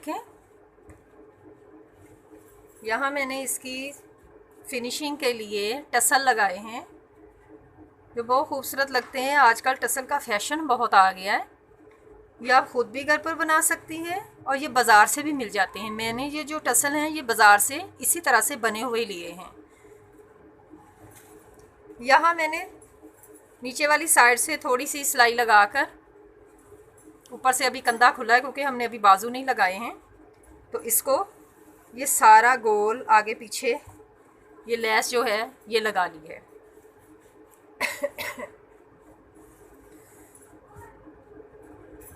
देखें, यहाँ मैंने इसकी फिनिशिंग के लिए टसल लगाए हैं जो बहुत खूबसूरत लगते हैं। आजकल टसल का फैशन बहुत आ गया है। ये आप ख़ुद भी घर पर बना सकती हैं और ये बाज़ार से भी मिल जाते हैं। मैंने ये जो टसल हैं ये बाज़ार से इसी तरह से बने हुए लिए हैं। यहाँ मैंने नीचे वाली साइड से थोड़ी सी सिलाई लगाकर, ऊपर से अभी कंधा खुला है क्योंकि हमने अभी बाजू नहीं लगाए हैं, तो इसको ये सारा गोल आगे पीछे ये लेस जो है ये लगा ली है।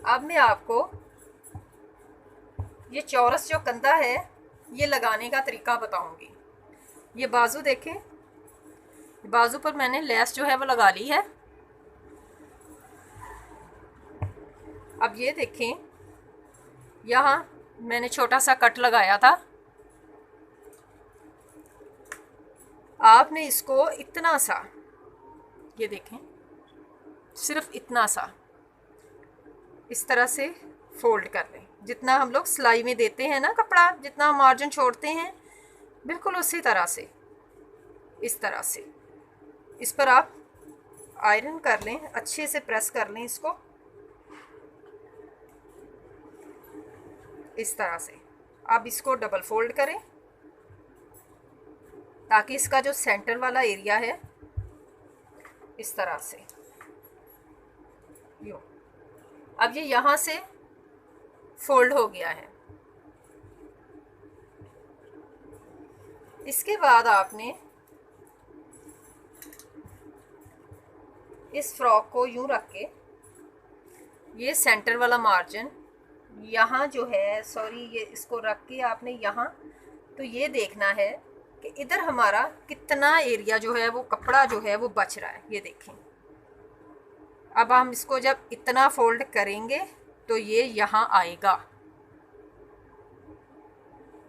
अब मैं आपको ये चौरस जो कंधा है ये लगाने का तरीका बताऊंगी। ये बाजू देखें, बाजू पर मैंने लेस जो है वो लगा ली है। अब ये देखें, यहाँ मैंने छोटा सा कट लगाया था। आपने इसको इतना सा, ये देखें, सिर्फ इतना सा इस तरह से फोल्ड कर लें, जितना हम लोग सिलाई में देते हैं ना कपड़ा, जितना मार्जिन छोड़ते हैं, बिल्कुल उसी तरह से, इस तरह से इस पर आप आयरन कर लें, अच्छे से प्रेस कर लें इसको इस तरह से। अब इसको डबल फोल्ड करें ताकि इसका जो सेंटर वाला एरिया है इस तरह से यूँ, अब ये यहाँ से फोल्ड हो गया है। इसके बाद आपने इस फ्रॉक को यूँ रख के ये सेंटर वाला मार्जिन यहाँ जो है, सॉरी, ये इसको रख के आपने यहाँ, तो ये देखना है कि इधर हमारा कितना एरिया जो है वो कपड़ा जो है वो बच रहा है। ये देखें, अब हम इसको जब इतना फोल्ड करेंगे तो ये यहाँ आएगा।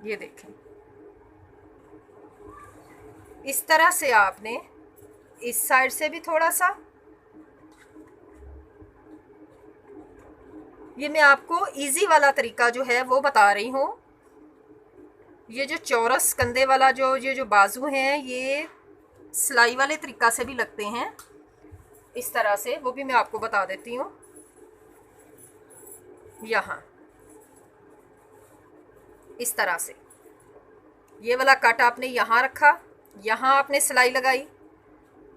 ये देखें, इस तरह से आपने इस साइड से भी थोड़ा सा, ये मैं आपको इजी वाला तरीका जो है वो बता रही हूँ। ये जो चौरस कंधे वाला ये जो बाजू हैं ये सिलाई वाले तरीका से भी लगते हैं इस तरह से, वो भी मैं आपको बता देती हूँ। यहाँ इस तरह से ये वाला कट आपने यहाँ रखा, यहाँ आपने सिलाई लगाई,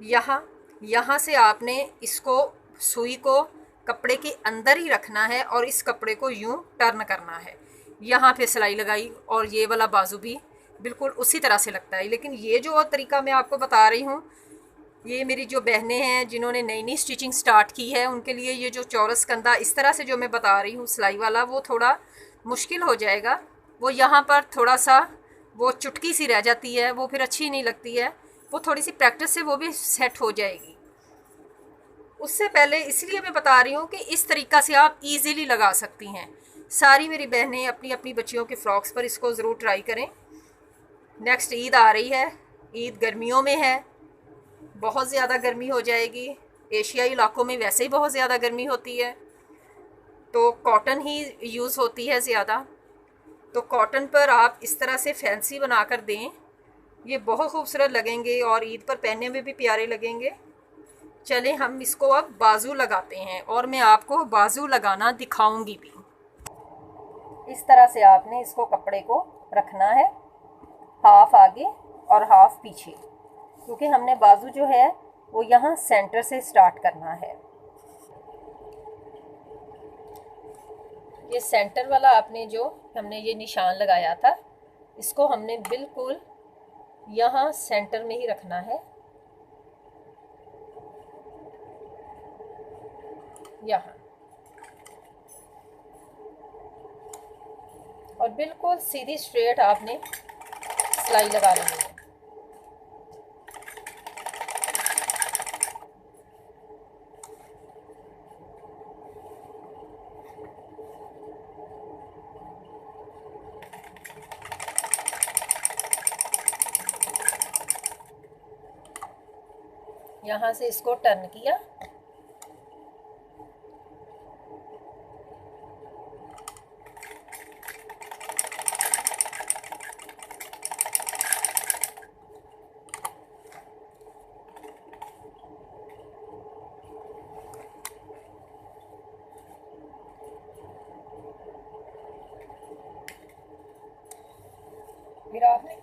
यहाँ से आपने इसको सुई को कपड़े के अंदर ही रखना है और इस कपड़े को यूं टर्न करना है। यहाँ पे सिलाई लगाई और ये वाला बाजू भी बिल्कुल उसी तरह से लगता है। लेकिन ये जो तरीका मैं आपको बता रही हूँ, ये मेरी जो बहनें हैं जिन्होंने नई नई स्टिचिंग स्टार्ट की है उनके लिए ये जो चौरस कंधा इस तरह से जो मैं बता रही हूँ सिलाई वाला, वो थोड़ा मुश्किल हो जाएगा। वो यहाँ पर थोड़ा सा वो चुटकी सी रह जाती है, वो फिर अच्छी नहीं लगती है। वो थोड़ी सी प्रैक्टिस से वो भी सेट हो जाएगी। उससे पहले इसलिए मैं बता रही हूँ कि इस तरीक़ा से आप इजीली लगा सकती हैं। सारी मेरी बहनें अपनी अपनी बच्चियों के फ्रॉक्स पर इसको ज़रूर ट्राई करें। नेक्स्ट ईद आ रही है, ईद गर्मियों में है, बहुत ज़्यादा गर्मी हो जाएगी। एशियाई इलाकों में वैसे ही बहुत ज़्यादा गर्मी होती है, तो कॉटन ही यूज़ होती है ज़्यादा। तो कॉटन पर आप इस तरह से फैंसी बना कर दें, ये बहुत खूबसूरत लगेंगे और ईद पर पहनने में भी प्यारे लगेंगे। चलें हम इसको अब बाजू लगाते हैं और मैं आपको बाजू लगाना दिखाऊंगी भी। इस तरह से आपने इसको कपड़े को रखना है, हाफ आगे और हाफ पीछे, क्योंकि हमने बाजू जो है वो यहाँ सेंटर से स्टार्ट करना है। ये सेंटर वाला आपने जो हमने ये निशान लगाया था, इसको हमने बिल्कुल यहाँ सेंटर में ही रखना है, यहाँ, और बिल्कुल सीधी स्ट्रेट आपने सिलाई लगा लेनी है। यहाँ से इसको टर्न किया, फिर आपने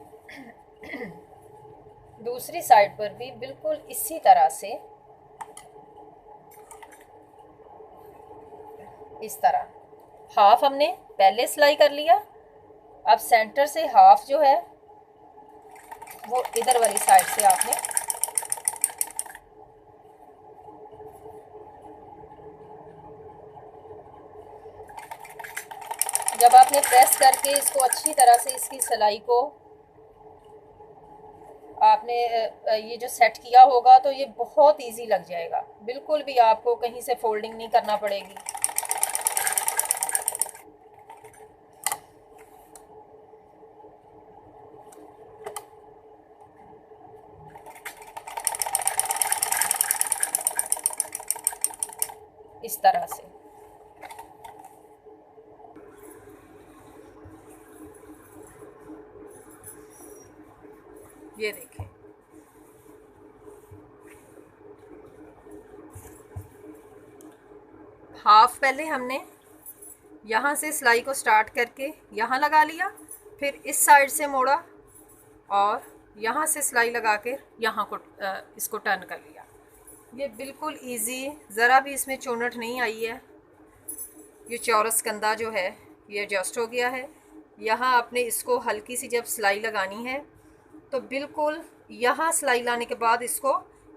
दूसरी साइड पर भी बिल्कुल इसी तरह से, इस तरह हाफ हमने पहले सिलाई कर लिया। अब सेंटर से हाफ जो है वो इधर वाली साइड से आपने जब आपने प्रेस करके इसको अच्छी तरह से इसकी सिलाई को आपने ये जो सेट किया होगा तो ये बहुत इजी लग जाएगा, बिल्कुल भी आपको कहीं से फोल्डिंग नहीं करना पड़ेगी। इस तरह से ये देखें, हाफ पहले हमने यहाँ से सिलाई को स्टार्ट करके यहाँ लगा लिया, फिर इस साइड से मोड़ा और यहाँ से सिलाई लगा के यहाँ को इसको टर्न कर लिया। ये बिल्कुल इजी, ज़रा भी इसमें चौनट नहीं आई है। ये चौरस कंधा जो है ये एडजस्ट हो गया है। यहाँ आपने इसको हल्की सी जब सिलाई लगानी है तो बिल्कुल यहाँ सिलाई लाने के बाद इसको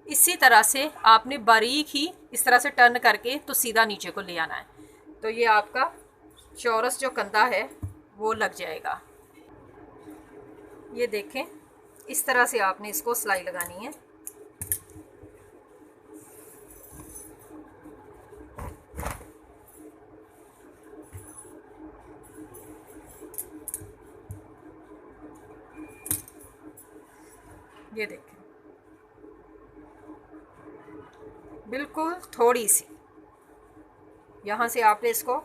इसी तरह से आपने बारीक ही इस तरह से टर्न करके तो सीधा नीचे को ले आना है, तो ये आपका चौरस जो कंधा है वो लग जाएगा। ये देखें, इस तरह से आपने इसको सिलाई लगानी है। ये देखें, बिल्कुल थोड़ी सी यहाँ से आपने इसको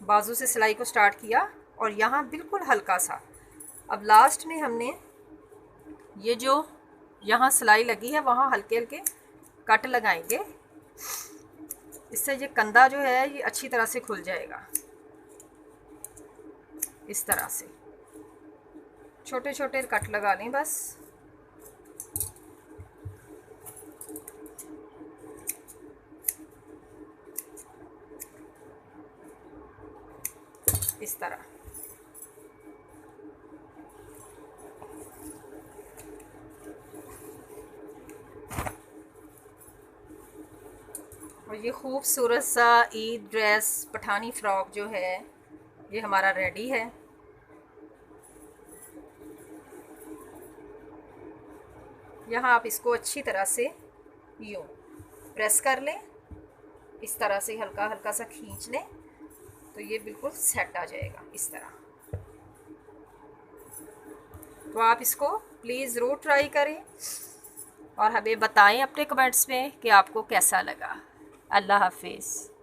बाजू से सिलाई को स्टार्ट किया और यहाँ बिल्कुल हल्का सा। अब लास्ट में हमने ये जो यहाँ सिलाई लगी है वहाँ हल्के हल्के कट लगाएंगे, इससे ये कंधा जो है ये अच्छी तरह से खुल जाएगा। इस तरह से छोटे छोटे कट लगा लें बस। इस तरह और ये खूबसूरत सा ईद ड्रेस पठानी फ्रॉक जो है ये हमारा रेडी है। यहाँ आप इसको अच्छी तरह से यूँ प्रेस कर लें, इस तरह से हल्का हल्का सा खींच लें तो ये बिल्कुल सेट आ जाएगा इस तरह। तो आप इसको प्लीज़ ज़रूर ट्राई करें और हमें बताएं अपने कमेंट्स में कि आपको कैसा लगा। अल्लाह हाफिज़।